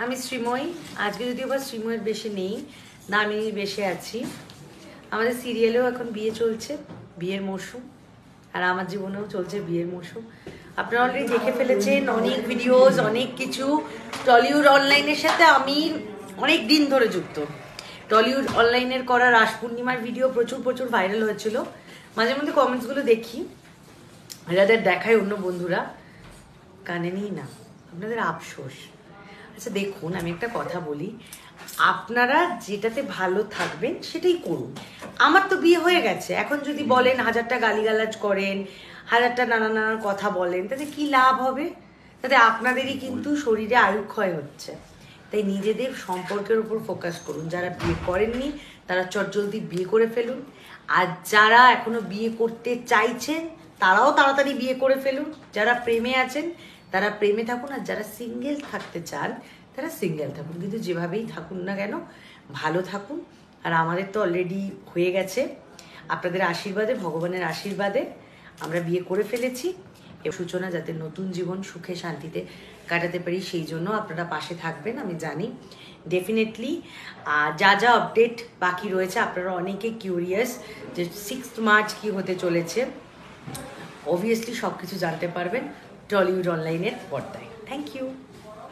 আমি শ্রীময়ী। আজকে যদিও বা শ্রীময়ের বেশে নেই, দামিনীর বেশে আছি। আমাদের সিরিয়ালেও এখন বিয়ে চলছে, বিয়ের মরশুম, আর আমার জীবনেও চলছে বিয়ের মরশুম। আপনারা অলরেডি দেখে ফেলেছেন অনেক ভিডিওস, অনেক কিছু। টলিউড অনলাইনের সাথে আমি অনেক দিন ধরে যুক্ত। টলিউড অনলাইনের করা রাস পূর্ণিমার ভিডিও প্রচুর প্রচুর ভাইরাল হয়েছিল। মাঝে মধ্যে কমেন্টসগুলো দেখি, যাদের দেখায় অন্য বন্ধুরা, কানে নিই না, আপনাদের আফসোস। আচ্ছা দেখুন, আমি একটা কথা বলি, আপনারা যেটাতে ভালো থাকবেন সেটাই করুন। আমার তো বিয়ে হয়ে গেছে, এখন যদি বলেন হাজারটা গালিগালাজ করেন, হাজারটা নানা নানা কথা বলেন, তাতে কি লাভ হবে? তাতে আপনাদেরই কিন্তু শরীরে আয়ুক্ষয় হচ্ছে। তাই নিজেদের সম্পর্কের উপর ফোকাস করুন। যারা বিয়ে করেননি তারা চটজলদি বিয়ে করে ফেলুন, আর যারা এখনো বিয়ে করতে চাইছেন তারাও তাড়াতাড়ি বিয়ে করে ফেলুন। যারা প্রেমে আছেন তারা প্রেমে থাকুন, আর যারা সিঙ্গেল থাকতে চান তারা সিঙ্গেল থাকুন। কিন্তু যেভাবেই থাকুন না কেন ভালো থাকুন। আর আমাদের তো অলরেডি হয়ে গেছে, আপনাদের আশীর্বাদে, ভগবানের আশীর্বাদে আমরা বিয়ে করে ফেলেছি। এ সূচনা যাতে নতুন জীবন সুখে শান্তিতে কাটাতে পারি, সেই জন্য আপনারা পাশে থাকবেন আমি জানি ডেফিনেটলি। যা যা আপডেট বাকি রয়েছে, আপনারা অনেকে কিউরিয়াস যে 6 মার্চ কি হতে চলেছে, অবভিয়াসলি সব কিছু জানতে পারবেন টলিউড অনলাইনের পর্দায়। Thank you.